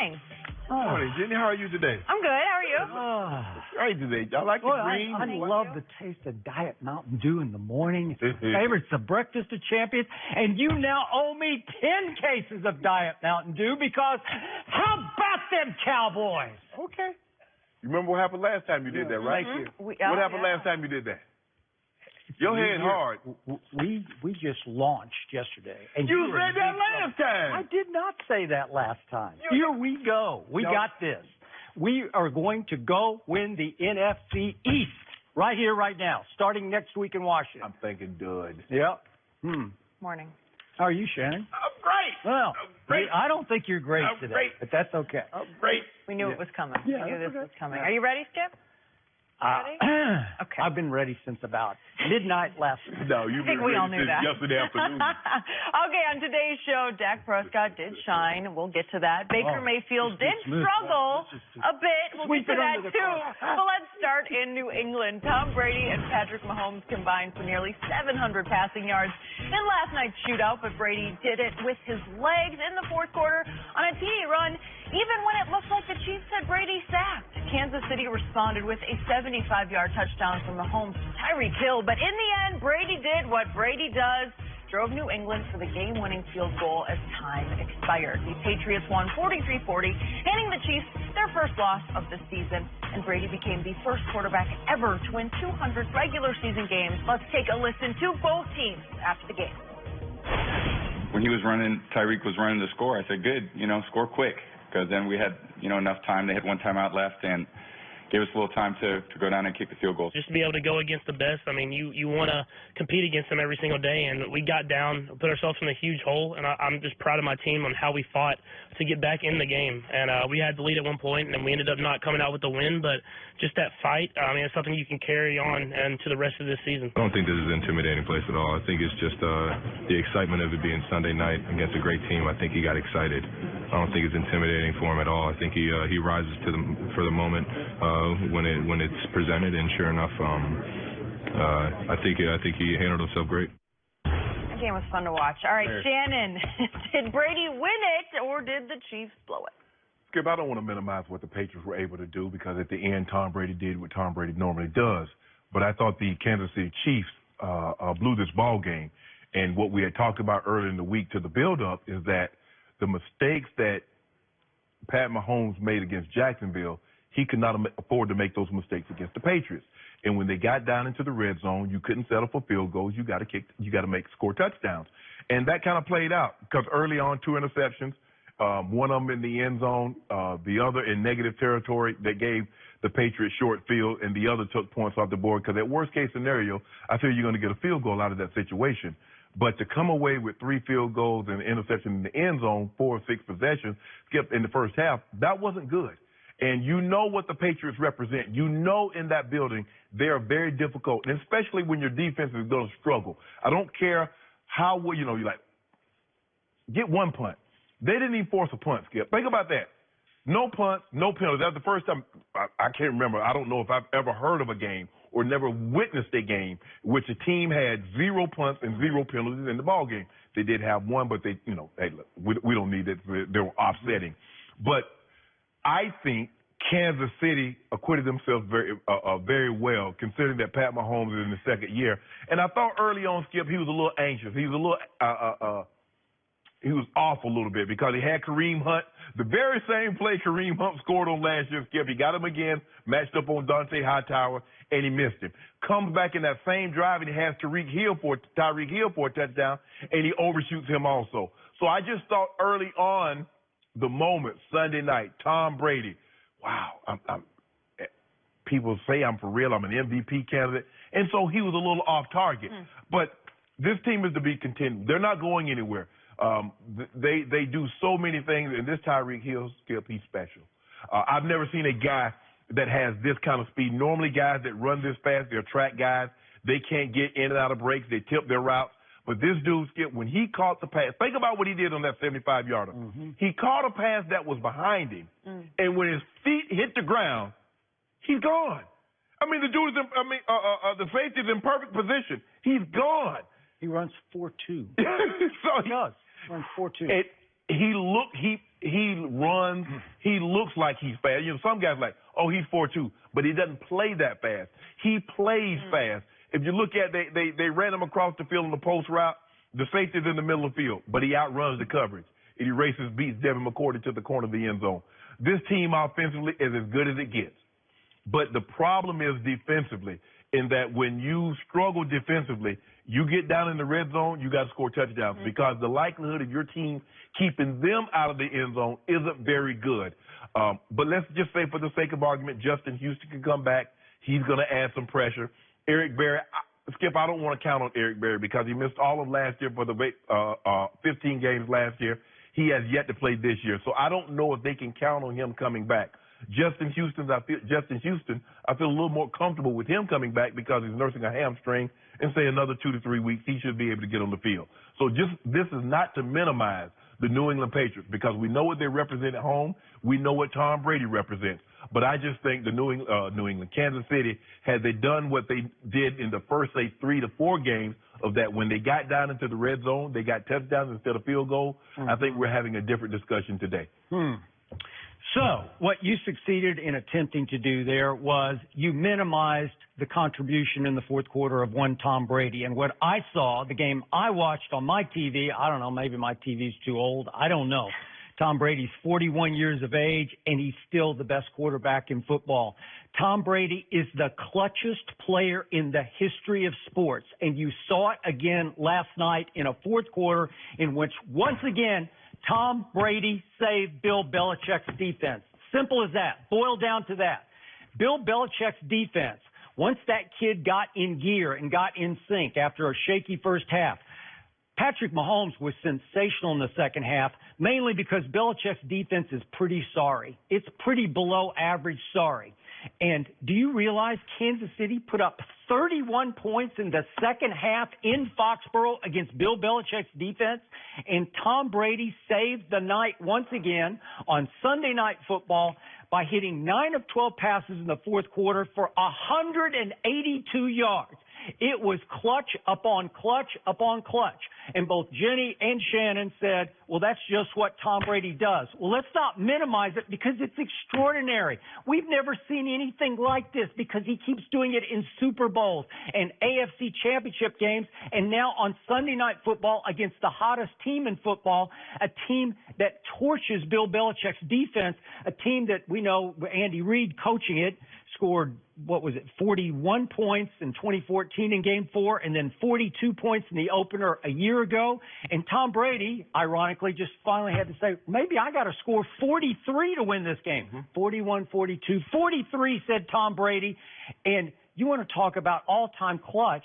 morning. Morning, Jenny. How are you today? I'm good. How are you? Great today. I like the green. I love the taste of Diet Mountain Dew in the morning. It's my favorite. It's the breakfast of champions. And you now owe me 10 cases of Diet Mountain Dew because how about them Cowboys? Okay. You remember what happened last time you did that, right? Thank you. What happened last time you did that? Your head hard. We just launched yesterday. And you said that last time. I did not say that last time. Here we go. We got this. We are going to go win the NFC East right here, right now, starting next week in Washington. I'm thinking good. Yep. Morning. How are you, Shannon? I'm great. Well, I'm great. I don't think you're great I'm today, great. but that's okay. I'm great. We knew it was coming. Yeah, we knew this okay. was coming. Are you ready, Skip? Ready? Okay. I've been ready since about midnight last night. No, you've been we ready all knew since that. yesterday afternoon. Okay, on today's show, Dak Prescott did shine. We'll get to that. Baker Mayfield did struggle a bit. We'll get to that, too. But let's start in New England. Tom Brady and Patrick Mahomes combined for nearly 700 passing yards in last night's shootout, but Brady did it with his legs in the fourth quarter on a TD run, even when it looked like the Chiefs had Brady sacked. Kansas City responded with a 75-yard touchdown from Mahomes to Tyreek Hill, but in the end, Brady did what Brady does, drove New England for the game-winning field goal as time expired. The Patriots won 43-40, handing the Chiefs their first loss of the season, and Brady became the first quarterback ever to win 200 regular season games. Let's take a listen to both teams after the game. When he was running, Tyreek was running the score, I said, good, score quick, because then we had, enough time. They had one timeout left, and gave us a little time to go down and kick the field goal. Just to be able to go against the best, I mean, you want to compete against them every single day, and we got down, put ourselves in a huge hole, and I'm just proud of my team on how we fought to get back in the game. And we had the lead at one point, and then we ended up not coming out with the win, but just that fight, I mean, it's something you can carry on and to the rest of this season. I don't think this is an intimidating place at all. I think it's just the excitement of it being Sunday night against a great team. I think he got excited. I don't think it's intimidating for him at all. I think he rises to for the moment when it's presented, and sure enough, I think he handled himself great. That game was fun to watch. All right, Shannon, did Brady win it or did the Chiefs blow it? Skip, I don't want to minimize what the Patriots were able to do because at the end, Tom Brady did what Tom Brady normally does. But I thought the Kansas City Chiefs blew this ball game. And what we had talked about earlier in the week to the build-up is that the mistakes that Pat Mahomes made against Jacksonville, he could not afford to make those mistakes against the Patriots. And when they got down into the red zone, you couldn't settle for field goals. You got to score touchdowns. And that kind of played out because early on, 2 interceptions, one of them in the end zone, the other in negative territory that gave the Patriots short field, and the other took points off the board because at worst case scenario, I feel you're going to get a field goal out of that situation. But to come away with 3 field goals and an interception in the end zone, 4 or 6 possessions, Skip, in the first half, that wasn't good. And you know what the Patriots represent. You know in that building they are very difficult, and especially when your defense is going to struggle. I don't care how well, you're like, get 1 punt. They didn't even force a punt, Skip. Think about that. No punts, no penalties. That's the first time, I can't remember. I don't know if I've ever heard of a game or never witnessed a game in which a team had 0 punts and 0 penalties in the ball game. They did have one, but they, hey, look, we don't need it. They were offsetting. But I think Kansas City acquitted themselves very well, considering that Pat Mahomes is in the second year. And I thought early on, Skip, he was a little anxious. He was a little he was off a little bit because he had Kareem Hunt. The very same play Kareem Hunt scored on last year, Skip. He got him again, matched up on Dante Hightower, and he missed him. Comes back in that same drive, and he has Tyreek Hill for a touchdown, and he overshoots him also. So I just thought early on the moment, Sunday night, Tom Brady, wow, people say I'm for real, I'm an MVP candidate. And so he was a little off target. But this team is to be continued. They're not going anywhere. They do so many things, and this Tyreek Hill, Skip, he's special. I've never seen a guy that has this kind of speed. Normally guys that run this fast, they're track guys. They can't get in and out of breaks. They tip their routes. But this dude, Skip, when he caught the pass, think about what he did on that 75-yarder. He caught a pass that was behind him, and when his feet hit the ground, he's gone. I mean, the dude is the safety is in perfect position. He's gone. He runs 4.2. So He does. Runs 4.2. he runs, he looks like he's fast. You know, some guys like, oh, he's 4'2", but he doesn't play that fast. He plays fast. If you look at they ran him across the field on the post route. The safety's in the middle of the field, but he outruns the coverage. He races, beats Devin McCourty to the corner of the end zone. This team offensively is as good as it gets. But the problem is defensively, in that when you struggle defensively, you get down in the red zone, you got to score touchdowns because the likelihood of your team keeping them out of the end zone isn't very good. But let's just say, for the sake of argument, Justin Houston can come back. He's going to add some pressure. Eric Berry, Skip, I don't want to count on Eric Berry because he missed all of last year for the 15 games last year. He has yet to play this year. So I don't know if they can count on him coming back. Justin Houston, I feel a little more comfortable with him coming back because he's nursing a hamstring, and say another 2 to 3 weeks, he should be able to get on the field. So this is not to minimize the New England Patriots because we know what they represent at home. We know what Tom Brady represents. But I just think the New England, Kansas City, had they done what they did in the first, say, 3 to 4 games of that, when they got down into the red zone, they got touchdowns instead of field goals, I think we're having a different discussion today. So what you succeeded in attempting to do there was you minimized the contribution in the fourth quarter of one Tom Brady. And what I saw, the game I watched on my TV, I don't know, maybe my TV's too old, I don't know. Tom Brady's 41 years of age, and he's still the best quarterback in football. Tom Brady is the clutchest player in the history of sports, and you saw it again last night in a fourth quarter in which, once again, Tom Brady saved Bill Belichick's defense. Simple as that. Boil down to that. Bill Belichick's defense, once that kid got in gear and got in sync after a shaky first half, Patrick Mahomes was sensational in the second half, mainly because Belichick's defense is pretty sorry. It's pretty below average sorry. And do you realize Kansas City put up 31 points in the second half in Foxborough against Bill Belichick's defense? And Tom Brady saved the night once again on Sunday Night Football by hitting 9 of 12 passes in the fourth quarter for 182 yards. It was clutch upon clutch upon clutch. And both Jenny and Shannon said, well, that's just what Tom Brady does. Well, let's not minimize it because it's extraordinary. We've never seen anything like this because he keeps doing it in Super Bowls and AFC championship games, and now on Sunday Night Football against the hottest team in football, a team that torches Bill Belichick's defense, a team that we know Andy Reid coaching it, scored, 41 points in 2014 in Game 4, and then 42 points in the opener a year ago. And Tom Brady, ironically, just finally had to say, maybe I got to score 43 to win this game. 41, 42, 43, said Tom Brady. And you want to talk about all-time clutch.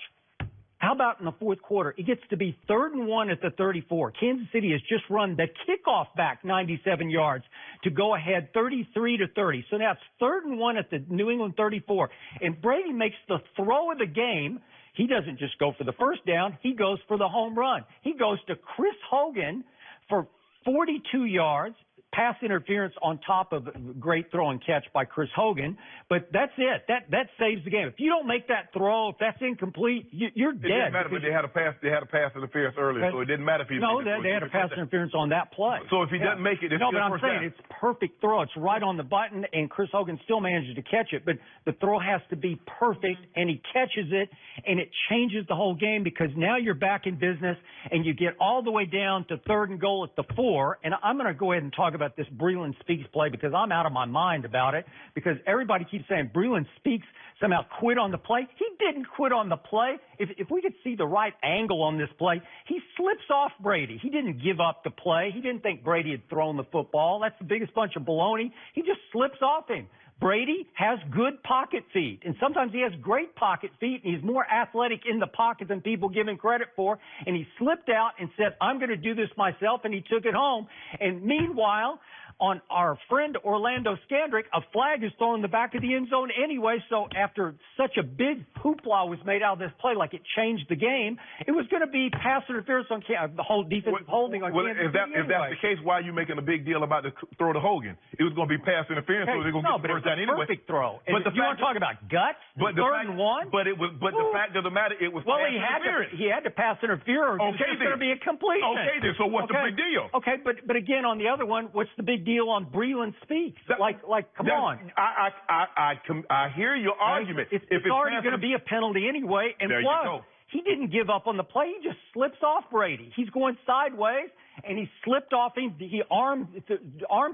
How about in the fourth quarter? It gets to be 3rd and 1 at the 34. Kansas City has just run the kickoff back 97 yards to go ahead 33-30. So now it's 3rd and 1 at the New England 34. And Brady makes the throw of the game. He doesn't just go for the first down. He goes for the home run. He goes to Chris Hogan for 42 yards. Pass interference on top of a great throw and catch by Chris Hogan, but that's it. That saves the game. If you don't make that throw, if that's incomplete, you're dead. It didn't matter, but they had a pass interference earlier, so it didn't matter if he. No, they had a pass interference on that play. So if he doesn't make it, it's no. But I'm saying it's perfect throw. It's right on the button, and Chris Hogan still manages to catch it. But the throw has to be perfect, and he catches it, and it changes the whole game because now you're back in business, and you get all the way down to 3rd and goal at the 4. And I'm going to go ahead and talk about this Breland Speaks play because I'm out of my mind about it because everybody keeps saying Breland Speaks somehow quit on the play. He didn't quit on the play. If we could see the right angle on this play, he slips off Brady. He didn't give up the play. He didn't think Brady had thrown the football. That's the biggest bunch of baloney. He just slips off him. Brady has good pocket feet, and sometimes he has great pocket feet, and he's more athletic in the pocket than people give him credit for, and he slipped out and said, I'm going to do this myself, and he took it home. And meanwhile, on our friend Orlando Scandrick, a flag is thrown in the back of the end zone anyway. So after such a big hoopla was made out of this play, like it changed the game, it was going to be pass interference on the whole defensive holding on Kansas City if that's the case, why are you making a big deal about the throw to Hogan? It was going to be pass interference, so they're going to get the first down anyway. Perfect throw. But you want to talk about guts? But third and one. But the fact of the matter, it was pass interference. He had to pass interference. Or it's going to be a completion. Okay, then. So what's the big deal? Okay, but again, on the other one, what's the big deal on Breland speaks? Come on. I hear your argument. It's already going to be a penalty anyway, and plus, he didn't give up on the play. He just slips off Brady. He's going sideways, and he slipped off him. He arm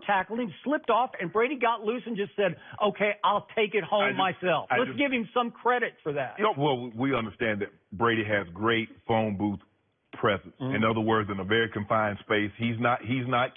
tackled him, slipped off, and Brady got loose and just said, "Okay, I'll take it home myself." Let's give him some credit for that. Well, we understand that Brady has great phone booth presence. Mm-hmm. In other words, in a very confined space. He's not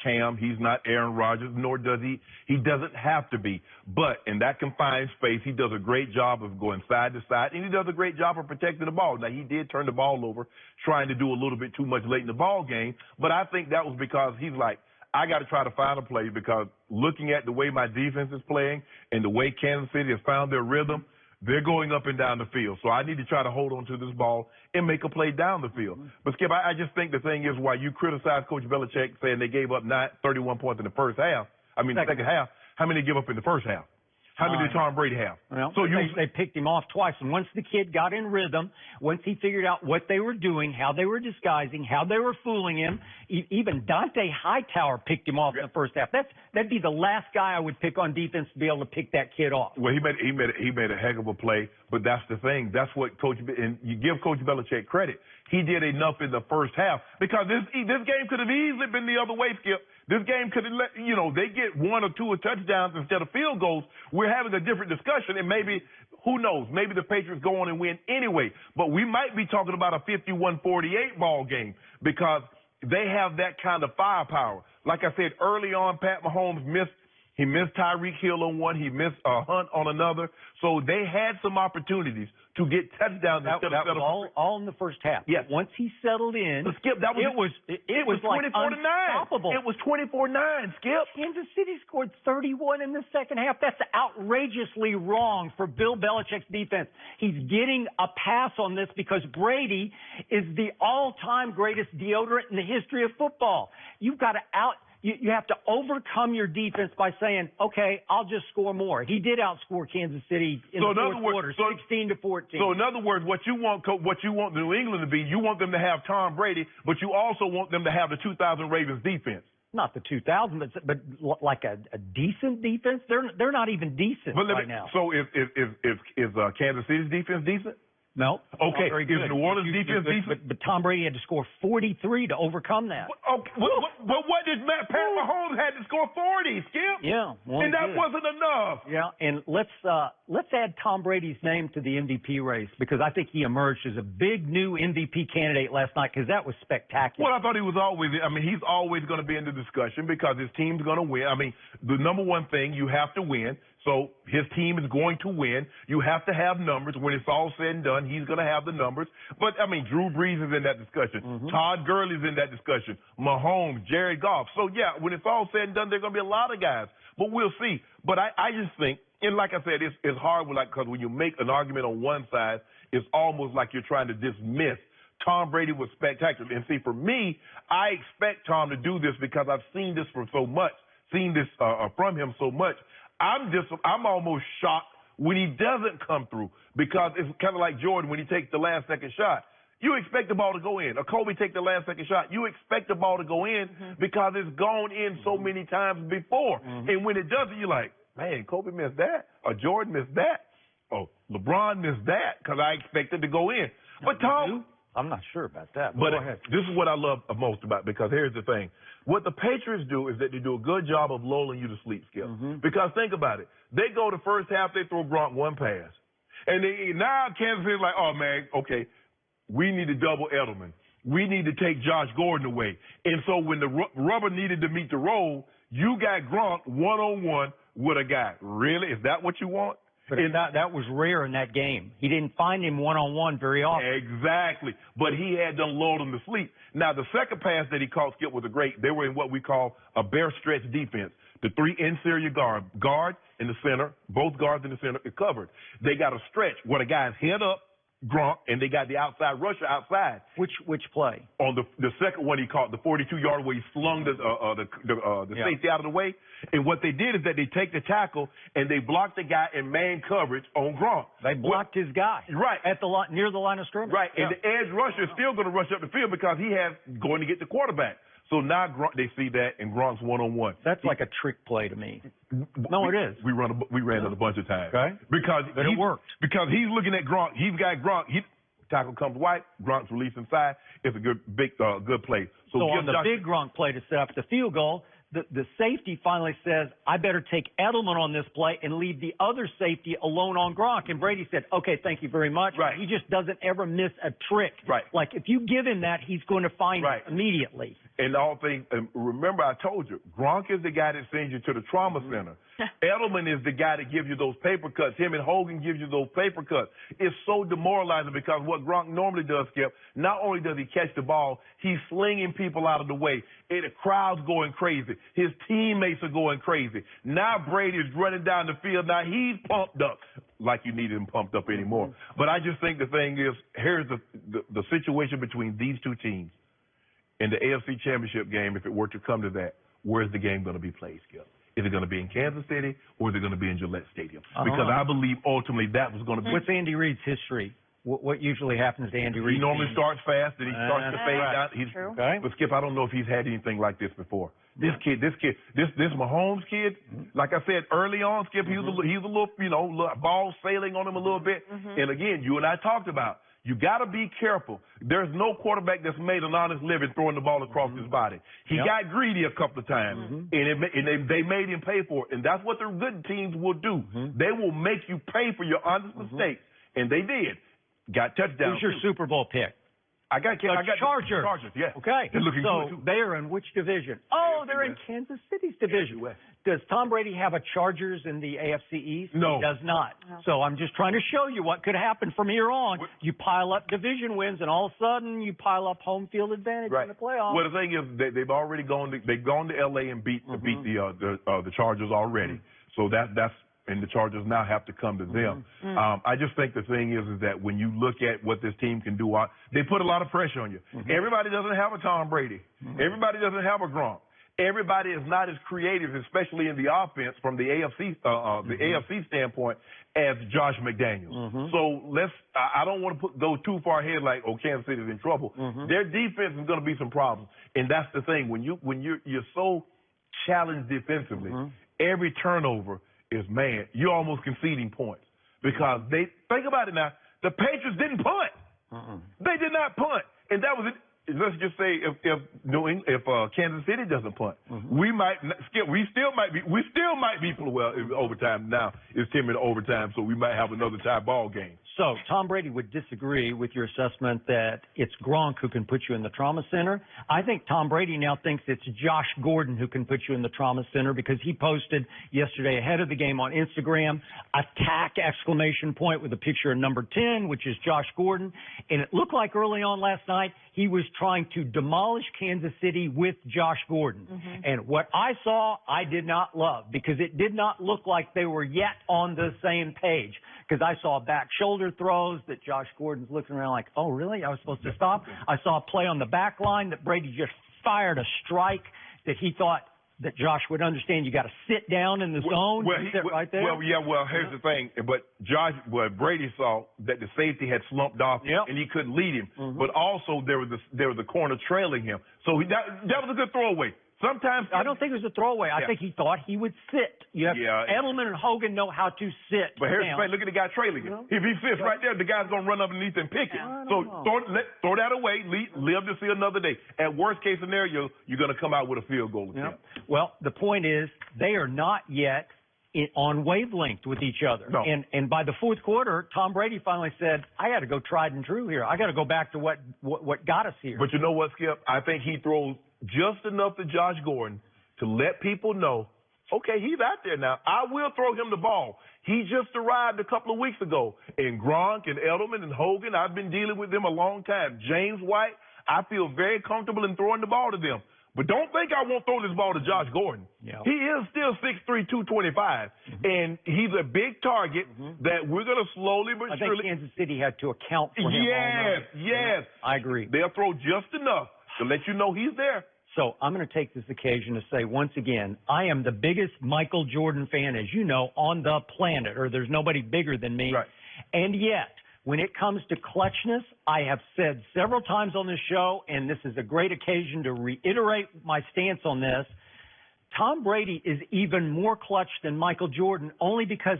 Cam, he's not Aaron Rodgers, nor does he doesn't have to be. But in that confined space, he does a great job of going side to side, and he does a great job of protecting the ball. Now, he did turn the ball over, trying to do a little bit too much late in the ball game, but I think that was because he's like, I got to try to find a play, because looking at the way my defense is playing and the way Kansas City has found their rhythm, they're going up and down the field. So I need to try to hold on to this ball and make a play down the field. Mm-hmm. But, Skip, I just think the thing is, why you criticize Coach Belichick saying they gave up 31 points in the second half, how many give up in the first half? How many did Tom Brady have? Well, so they picked him off twice. And once the kid got in rhythm, once he figured out what they were doing, how they were disguising, how they were fooling him, even Dante Hightower picked him off in the first half. That'd be the last guy I would pick on defense to be able to pick that kid off. Well, he made a heck of a play, but that's the thing. That's what and you give Coach Belichick credit. He did enough in the first half, because this game could have easily been the other way, Skip. This game could have they get one or two touchdowns instead of field goals. We're having a different discussion, and maybe, who knows, maybe the Patriots go on and win anyway. But we might be talking about a 51-48 ball game, because they have that kind of firepower. Like I said, early on, Pat Mahomes missed Tyreek Hill on one. He missed Hunt on another. So they had some opportunities to get touchdowns. That was all in the first half. Yes. Once he settled in, Skip, it was like 24-9. Unstoppable. It was 24-9, Skip. Kansas City scored 31 in the second half. That's outrageously wrong for Bill Belichick's defense. He's getting a pass on this because Brady is the all-time greatest deodorant in the history of football. You've got to You have to overcome your defense by saying, okay, I'll just score more. He did outscore Kansas City in the fourth quarter, 16-14. So in other words, what you want New England to be, you want them to have Tom Brady, but you also want them to have the 2000 Ravens defense. Not the 2000, but like a decent defense. They're not even decent right now. So is Kansas City's defense decent? No. Okay. Is New Orleans defense decent? But Tom Brady had to score 43 to overcome that. Okay. But what did Pat Mahomes had to score 40, Skip? Yeah. And that wasn't enough. Yeah. And let's add Tom Brady's name to the MVP race, because I think he emerged as a big new MVP candidate last night, because that was spectacular. Well, I thought he was always. He's always going to be in the discussion because his team's going to win. The number one thing, you have to win. So his team is going to win. You have to have numbers. When it's all said and done, he's going to have the numbers. But, Drew Brees is in that discussion. Mm-hmm. Todd Gurley's in that discussion. Mahomes, Jared Goff. So, yeah, when it's all said and done, there are going to be a lot of guys. But we'll see. But I just think, and like I said, it's hard because when you make an argument on one side, it's almost like you're trying to dismiss. Tom Brady was spectacular. And see, for me, I expect Tom to do this because I've seen this from him so much. I'm almost shocked when he doesn't come through, because it's kind of like Jordan when he takes the last second shot. You expect the ball to go in. Or Kobe take the last second shot. You expect the ball to go in because it's gone in so many times before. Mm-hmm. And when it doesn't, you're like, man, Kobe missed that. Or Jordan missed that. Oh, LeBron missed that because I expected to go in. But Tom, I'm not sure about that. But go ahead. This is what I love most about it, because here's the thing. What the Patriots do is that they do a good job of lulling you to sleep, Skip. Mm-hmm. Because think about it. They go the first half, they throw Gronk one pass. And now Kansas City's like, oh, man, okay, we need to double Edelman. We need to take Josh Gordon away. And so when the rubber needed to meet the road, you got Gronk one-on-one with a guy. Really? Is that what you want? But that was rare in that game. He didn't find him one-on-one very often. Exactly. But he had them lulled him to sleep. Now, the second pass that he caught, Skip, was they were in what we call a bear stretch defense. The 3 interior guard in the center, both guards in the center are covered. They got a stretch where the guy's head up, Gronk, and they got the outside rusher outside. Which play? On the second one he caught, the 42-yard where he slung the safety out of the way. And what they did is that they take the tackle and they blocked the guy in man coverage on Gronk. They blocked his guy. Right. At the near the line of scrimmage. Right. And the edge rusher is still going to rush up the field because he has going to get the quarterback. So now they see that, and Gronk's one-on-one. That's like a trick play to me. No, it is. We ran it a bunch of times. Okay. But it worked. Because he's looking at Gronk. He's got Gronk. Tackle comes wide. Gronk's released inside. It's a good play. So on the big Gronk play to set up the field goal, the safety finally says, I better take Edelman on this play and leave the other safety alone on Gronk. And Brady said, okay, thank you very much. Right. He just doesn't ever miss a trick. Right. Like if you give him that, he's going to find it immediately. And all things, remember I told you, Gronk is the guy that sends you to the trauma center. Edelman is the guy that gives you those paper cuts. Him and Hogan gives you those paper cuts. It's so demoralizing because what Gronk normally does, Skip, not only does he catch the ball, he's slinging people out of the way. The crowd's going crazy. His teammates are going crazy. Now Brady is running down the field. Now he's pumped up like you needed him pumped up anymore. But I just think the thing is, here's the situation between these two teams. In the AFC Championship game, if it were to come to that, where's the game going to be played, Skip? Is it going to be in Kansas City or is it going to be in Gillette Stadium? Because I believe ultimately that was going to be. What's Andy Reid's history? What usually happens to Andy Reid? He normally starts fast, then he starts to fade out. True. But Skip, I don't know if he's had anything like this before. This Mahomes kid, like I said early on, Skip, he's a little, little ball sailing on him a little bit. And again, you and I talked about. You got to be careful. There's no quarterback that's made an honest living throwing the ball across his body. He got greedy a couple of times, and they made him pay for it. And that's what the good teams will do. They will make you pay for your honest mistakes, and they did. Got touchdowns. Who's your Super Bowl pick? I got Chargers. Chargers, yeah. Okay. They're looking good, too. They are in which division? Oh, they're in Kansas City's division. Does Tom Brady have a Chargers in the AFC East? No. He does not. No. So I'm just trying to show you what could happen from here on. You pile up division wins, and all of a sudden you pile up home field advantage in the playoffs. Well, the thing is, they've already gone to L.A. and beat the Chargers already. So that's. And the Chargers now have to come to them. I just think the thing is that when you look at what this team can do, they put a lot of pressure on you. Everybody doesn't have a Tom Brady. Everybody doesn't have a Gronk. Everybody is not as creative, especially in the offense from the AFC standpoint, as Josh McDaniels. So I don't want to go too far ahead like, oh, Kansas City's in trouble. Their defense is going to be some problems, and that's the thing. When you're so challenged defensively, every turnover is, man, you're almost conceding points because think about it now. The Patriots didn't punt. They did not punt, and that was it. Let's just say if Kansas City doesn't punt, we still might be well in overtime. Now it's 10-minute overtime, so we might have another tie ball game. So Tom Brady would disagree with your assessment that it's Gronk who can put you in the trauma center. I think Tom Brady now thinks it's Josh Gordon who can put you in the trauma center because he posted yesterday ahead of the game on Instagram, attack exclamation point with a picture of number 10, which is Josh Gordon. And it looked like early on last night he was trying to demolish Kansas City with Josh Gordon. And what I saw, I did not love because it did not look like they were yet on the same page. Because I saw back shoulder throws that Josh Gordon's looking around like, oh, really? I was supposed to stop? I saw a play on the back line that Brady just fired a strike that he thought that Josh would understand you got to sit down in the zone. Sit right there. Here's the thing. But Brady saw that the safety had slumped off and he couldn't lead him. But also there was a corner trailing him. So that was a good throwaway. Sometimes I don't think it was a throwaway. I think he thought he would sit. Edelman and Hogan know how to sit. But here's the thing. Look at the guy trailing him. If he sits right there, the guy's going to run underneath and pick it. So throw that away. Live to see another day. At worst case scenario, you're going to come out with a field goal attempt. Well, the point is they are not yet on wavelength with each other. No. And by the fourth quarter, Tom Brady finally said, I got to go tried and true here. I got to go back to what got us here. But you know what, Skip? I think he throws just enough to Josh Gordon to let people know, okay, he's out there now. I will throw him the ball. He just arrived a couple of weeks ago. And Gronk and Edelman and Hogan, I've been dealing with them a long time. James White, I feel very comfortable in throwing the ball to them. But don't think I won't throw this ball to Josh Gordon. Yeah. He is still 6'3", 225, and he's a big target that we're going to slowly but I surely. think Kansas City had to account for him. Yes. I agree. They'll throw just enough to let you know he's there. So I'm going to take this occasion to say once again, I am the biggest Michael Jordan fan, as you know, on the planet, or there's nobody bigger than me. Right. And yet, when it comes to clutchness, I have said several times on this show, and this is a great occasion to reiterate my stance on this, Tom Brady is even more clutch than Michael Jordan, only because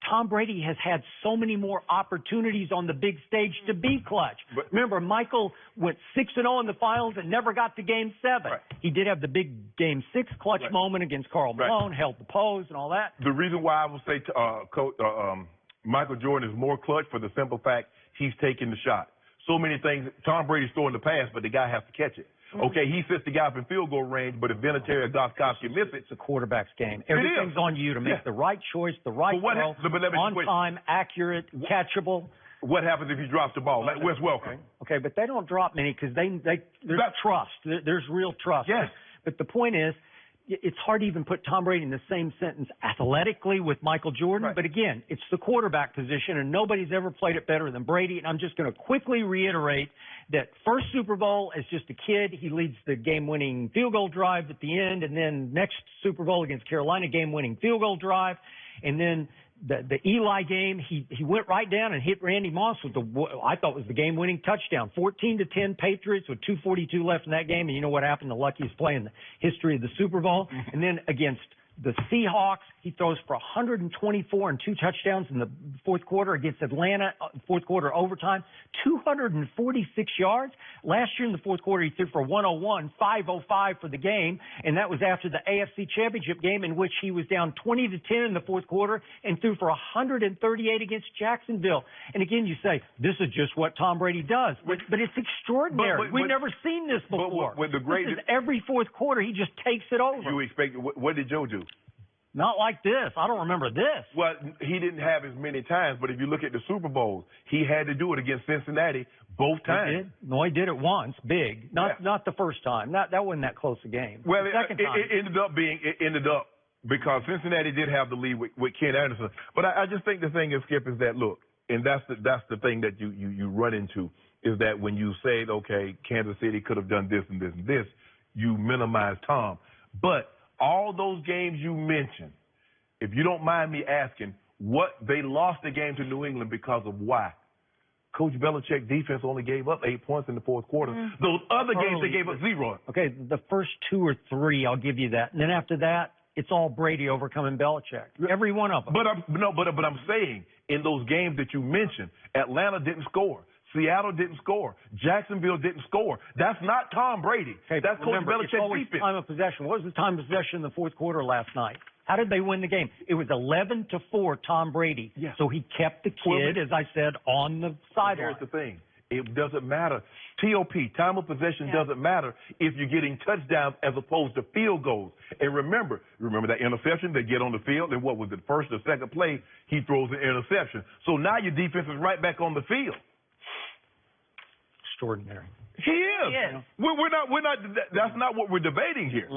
Tom Brady has had so many more opportunities on the big stage to be clutch. But, remember, Michael went 6-0 in the finals and never got to Game 7. Right. He did have the big Game 6 clutch moment against Karl Malone, held the pose and all that. The reason why I would say Michael Jordan is more clutch for the simple fact he's taking the shot. So many things. Tom Brady's throwing the pass, but the guy has to catch it. Okay, he sets the guy up in field goal range, but if Vinatieri or Gostkowski miss it, it's a quarterback's game. Everything's on you to make the right choice, the right throw, on time, accurate, catchable. What happens if he drops the ball? Like Wes Welker. Okay, but they don't drop many because there's trust. There's real trust. Yes. But the point is, it's hard to even put Tom Brady in the same sentence athletically with Michael Jordan. Right. But again, it's the quarterback position, and nobody's ever played it better than Brady. And I'm just going to quickly reiterate that first Super Bowl as just a kid, he leads the game-winning field goal drive at the end, and then next Super Bowl against Carolina, game-winning field goal drive, and then the Eli game, he went right down and hit Randy Moss with I thought was the game-winning touchdown. 14-10 Patriots with 2:42 left in that game, and you know what happened? The luckiest play in the history of the Super Bowl. And then against the Seahawks, he throws for 124 and 2 touchdowns in the fourth quarter against Atlanta, fourth quarter overtime, 246 yards. Last year in the fourth quarter, he threw for 101, 505 for the game, and that was after the AFC Championship game in which he was down 20-10 in the fourth quarter and threw for 138 against Jacksonville. And again, you say, this is just what Tom Brady does, but it's extraordinary. We've never seen this before. But the great, this is every fourth quarter, he just takes it over. You expect, what did Joe do? Not like this. I don't remember this. Well, he didn't have as many times, but if you look at the Super Bowls, he had to do it against Cincinnati both times. He did? No, he did it once, big. Not the first time. That wasn't that close a game. Well, the second time. It ended up because Cincinnati did have the lead with Ken Anderson. But I just think the thing is, Skip, is that, look, and that's the thing that you run into, is that when you say, okay, Kansas City could have done this and this and this, you minimize Tom. But all those games you mentioned, if you don't mind me asking, what they lost the game to New England because of why? Coach Belichick's defense only gave up 8 points in the fourth quarter. Those other games, they gave up 0. Okay, the first 2 or 3, I'll give you that. And then after that, it's all Brady overcoming Belichick. Every one of them. But I'm saying, in those games that you mentioned, Atlanta didn't score. Seattle didn't score. Jacksonville didn't score. That's not Tom Brady. Okay, that's Coach Belichick's defense. Time of possession. What was the time of possession in the fourth quarter last night? How did they win the game? It was 11-4 Tom Brady. Yeah. So he kept the kid, as I said, on the sideline. Here's the thing. It doesn't matter. TOP, time of possession, doesn't matter if you're getting touchdowns as opposed to field goals. And remember that interception, they get on the field, and what was it, first or second play, he throws an interception. So now your defense is right back on the field. Extraordinary. He is. We're not. That's not what we're debating here.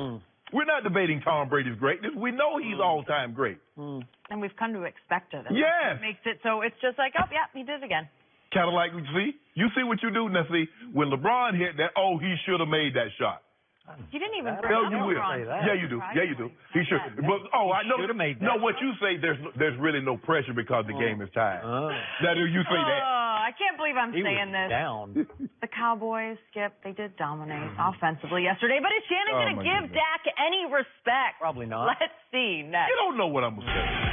We're not debating Tom Brady's greatness. We know he's all-time great. And we've come to expect it. Yes. It makes it so it's just like, oh, yeah, he did it again. Kind of like, you see what you do. Now, see, when LeBron hit that, he should have made that shot. You didn't even bring up LeBron. Yeah, you do. Yeah, you do. He should. But I know. No, what you say, there's really no pressure because the game is tied. That you say that. I can't believe I'm saying this. Down. The Cowboys, Skip, they did dominate offensively yesterday. But is Shannon going to give Dak any respect? Probably not. Let's see next. You don't know what I'm going to say.